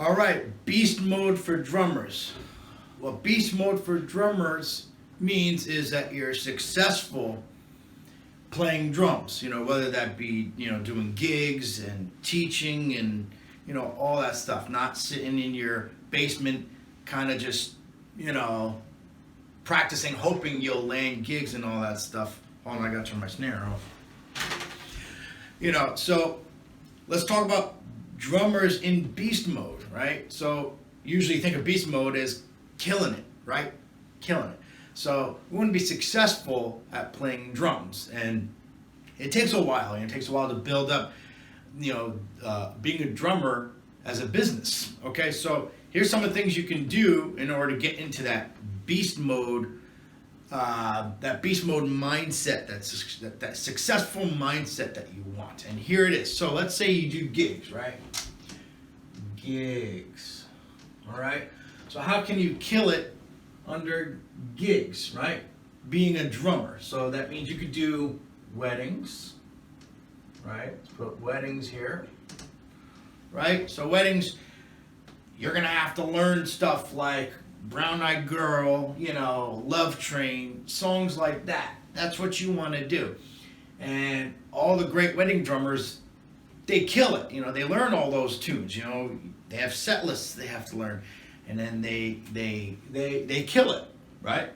All right, beast mode for drummers. What beast mode for drummers means is that you're successful playing drums, whether that be, doing gigs and teaching and, all that stuff, not sitting in your basement kind of just, practicing, hoping you'll land gigs and all that stuff. Hold on, I gotta turn my snare off. So let's talk about drummers in beast mode, right? So usually you think of beast mode as killing it, right? Killing it. So we want to be successful at playing drums, and it takes a while. It takes a while to build up, being a drummer as a business. Okay, so here's some of the things you can do in order to get into that beast mode, mindset, that successful mindset that you want. And here it is. So let's say you do gigs, right? Gigs. All right. So how can you kill it under gigs, right? Being a drummer. So that means you could do weddings, right? Let's put weddings here, right? So weddings, you're gonna have to learn stuff like Brown Eyed Girl, Love Train, songs like that. That's what you want to do. And all the great wedding drummers, they kill it. They learn all those tunes. They have set lists they have to learn, and then they kill it, right?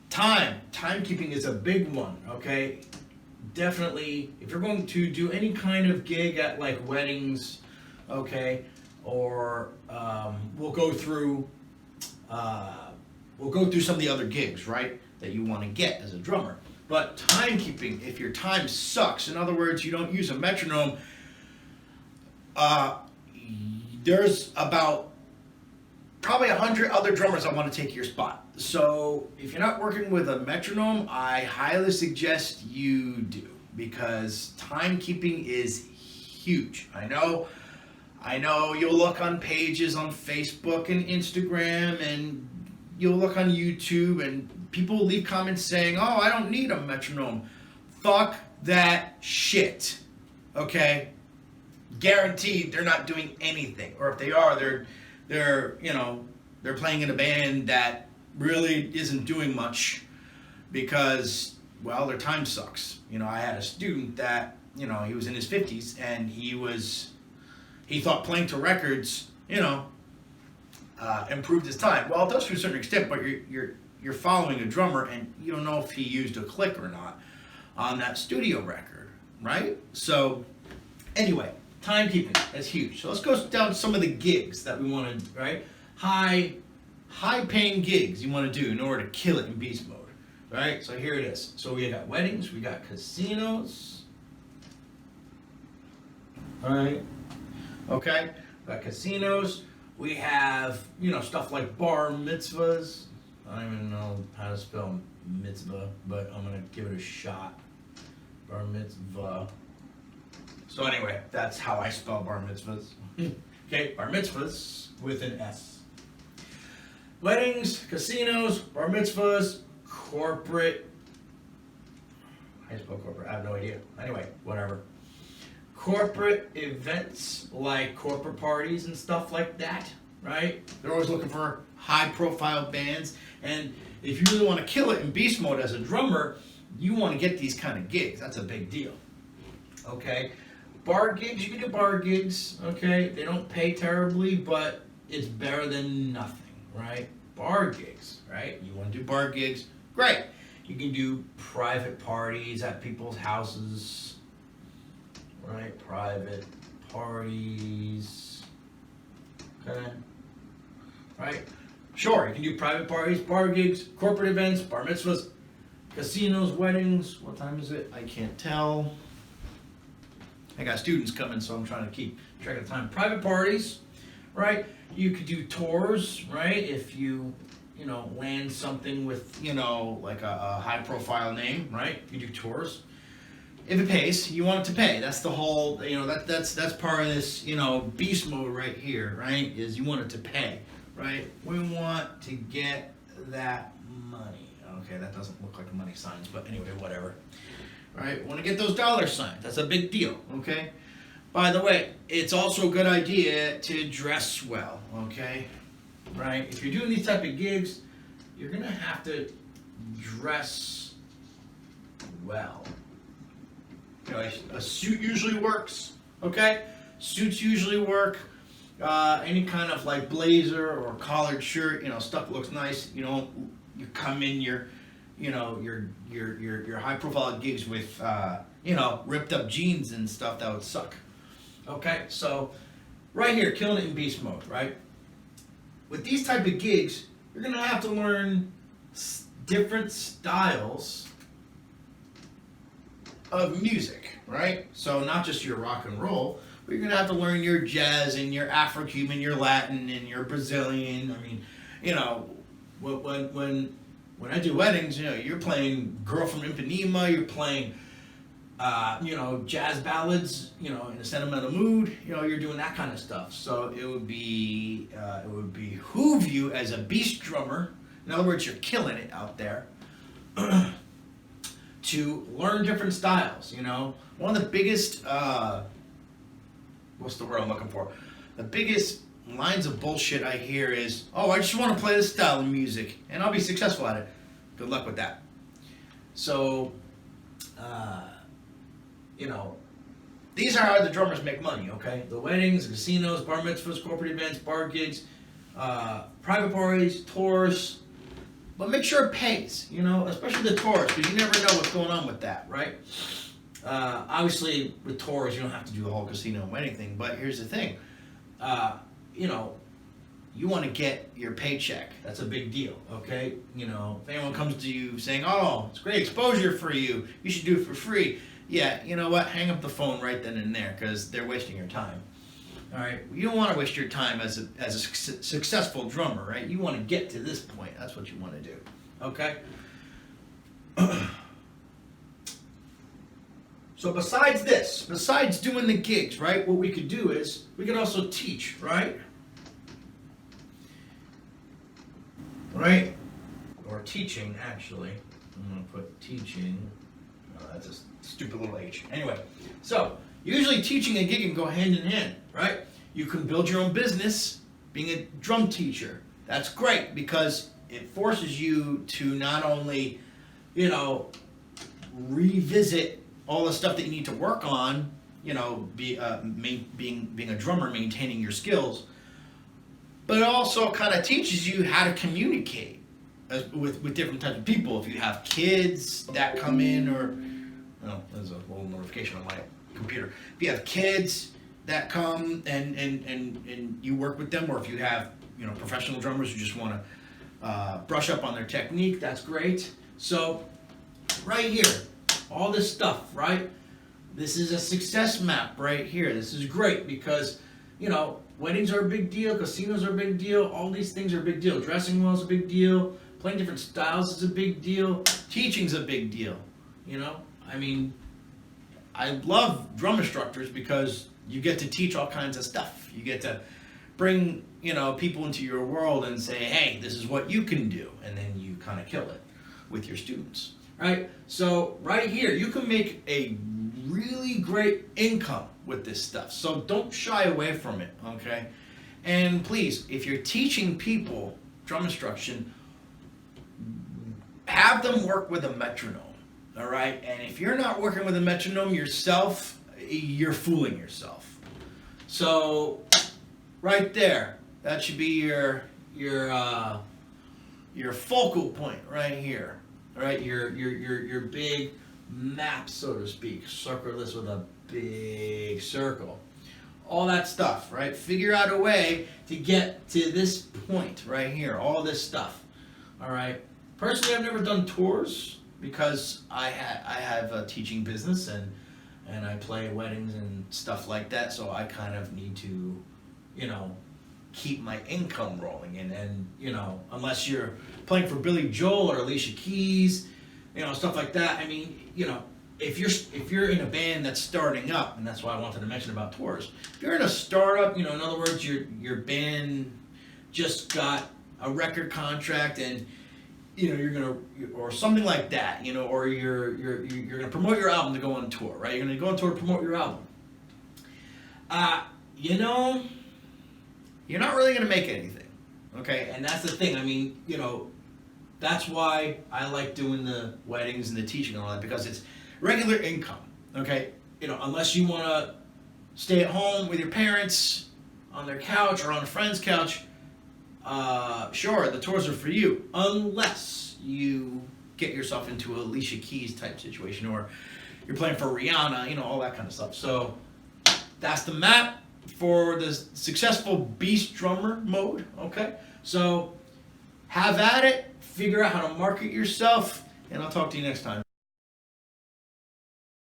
Timekeeping is a big one. Okay, definitely. If you're going to do any kind of gig at like weddings, okay, or we'll go through some of the other gigs, right, that you want to get as a drummer. But timekeeping, if your time sucks, in other words, you don't use a metronome, there's about probably 100 other drummers that want to take your spot. So if you're not working with a metronome, I highly suggest you do, because timekeeping is huge. I know you'll look on pages on Facebook and Instagram, and you'll look on YouTube, and people will leave comments saying, "Oh, I don't need a metronome." Fuck that shit. Okay? Guaranteed they're not doing anything. Or if they are, they're playing in a band that really isn't doing much because, well, their time sucks. I had a student that, he was in his 50s, and he thought playing to records, improved his time. Well, it does to a certain extent, but you're following a drummer, and you don't know if he used a click or not on that studio record, right? So, anyway, timekeeping is huge. So let's go down some of the gigs that we want to, right? High-paying gigs you want to do in order to kill it in beast mode, right? So here it is. So we got weddings, we got casinos, all right? Okay, we got casinos. We have, stuff like bar mitzvahs. I don't even know how to spell mitzvah, but I'm going to give it a shot. Bar mitzvah. So anyway, that's how I spell bar mitzvahs. Okay, bar mitzvahs with an S. Weddings, casinos, bar mitzvahs, corporate. How do you spell corporate? I have no idea. Anyway, whatever. Corporate events like corporate parties and stuff like that, right? They're always looking for high-profile bands, and if you really want to kill it in beast mode as a drummer, you want to get these kind of gigs. That's a big deal. Okay, bar gigs, you can do bar gigs. Okay, they don't pay terribly, but it's better than nothing, right? Bar gigs, right? You want to do bar gigs? Great. You can do private parties at people's houses. Right, private parties, okay, right, sure, you can do private parties, bar gigs, corporate events, bar mitzvahs, casinos, weddings. What time is it? I can't tell. I got students coming, so I'm trying to keep track of the time. Private parties, right, you could do tours, right, if you land something with, like a high profile name, right, you do tours. If it pays, you want it to pay. That's the whole, that's part of this, beast mode right here, right? Is you want it to pay, right? We want to get that money. Okay, that doesn't look like money signs, but anyway, whatever. Right? We want to get those dollar signs. That's a big deal, okay? By the way, it's also a good idea to dress well, okay? Right? If you're doing these type of gigs, you're gonna have to dress well. You know, a suit usually works, okay? Suits usually work. Any kind of like blazer or collared shirt, you know, stuff looks nice. You know, you come in your high profile gigs with you know, ripped up jeans and stuff, that would suck. Okay, so right here, killing it in beast mode, right? With these type of gigs, you're gonna have to learn different styles of music, right? So not just your rock and roll, but you're gonna have to learn your jazz and your Afro-Cuban, your Latin and your Brazilian. I mean, you know, when I do weddings, you know, you're playing Girl from Ipanema, you're playing you know, jazz ballads, you know, in a sentimental mood, you know, you're doing that kind of stuff. So it would behoove you as a beast drummer, in other words, you're killing it out there, to learn different styles, you know. One of the biggest, what's the word I'm looking for? The biggest lines of bullshit I hear is, oh, I just want to play this style of music and I'll be successful at it. Good luck with that. So, you know, these are how the drummers make money, okay? The weddings, casinos, bar mitzvahs, corporate events, bar gigs, private parties, tours. But make sure it pays, you know, especially the tours, because you never know what's going on with that, right? Obviously, with tours, you don't have to do the whole casino and wedding thing, but here's the thing. You know, you want to get your paycheck. That's a big deal, okay? You know, if anyone comes to you saying, oh, it's great exposure for you, you should do it for free. Yeah, you know what? Hang up the phone right then and there, because they're wasting your time. All right, you don't want to waste your time as a successful drummer, right? You want to get to this point. That's what you want to do, okay? So besides this, besides doing the gigs, right? What we could do is we could also teach, right? Right? Or teaching, actually. I'm gonna put teaching. Oh, that's a stupid little H. Anyway, so usually teaching and gigging go hand in hand, right? You can build your own business being a drum teacher. That's great because it forces you to not only, you know, revisit all the stuff that you need to work on, you know, being a drummer, maintaining your skills, but it also kind of teaches you how to communicate with different types of people. If you have kids that come in, or there's a little notification on my computer. If you have kids that come and you work with them, or if you have, you know, professional drummers who just want to brush up on their technique, that's great. So right here, all this stuff, right? This is a success map right here. This is great because, you know, weddings are a big deal, casinos are a big deal, all these things are a big deal. Dressing well is a big deal, playing different styles is a big deal, teaching's a big deal, you know? I mean, I love drum instructors because you get to teach all kinds of stuff. You get to bring, you know, people into your world and say, hey, this is what you can do, and then you kind of kill it with your students, right? So right here, you can make a really great income with this stuff. So don't shy away from it, okay? And please, if you're teaching people drum instruction, have them work with a metronome, all right? And if you're not working with a metronome yourself, you're fooling yourself. So right there, that should be your focal point right here, right? Your big map, so to speak. Circle this with a big circle. All that stuff, right? Figure out a way to get to this point right here. All this stuff, all right? Personally, I've never done tours because I have a teaching business and I play weddings and stuff like that. So I kind of need to, you know, keep my income rolling. And you know, unless you're playing for Billy Joel or Alicia Keys, you know, stuff like that. I mean, you know, if you're in a band that's starting up, and that's why I wanted to mention about tours. If you're in a startup, you know, in other words, your band just got a record contract, and you know, you're gonna, or something like that, you know, or you're gonna promote your album to go on tour, right? You're gonna go on tour to promote your album. You know, you're not really going to make anything. Okay, and that's the thing. I mean, you know, that's why I like doing the weddings and the teaching and all that, because it's regular income. Okay, you know, unless you want to stay at home with your parents on their couch or on a friend's couch, sure, the tours are for you, unless you get yourself into a Alicia Keys type situation, or you're playing for Rihanna, you know, all that kind of stuff. So that's the map for the successful beast drummer mode. Okay, so have at it, figure out how to market yourself, and I'll talk to you next time.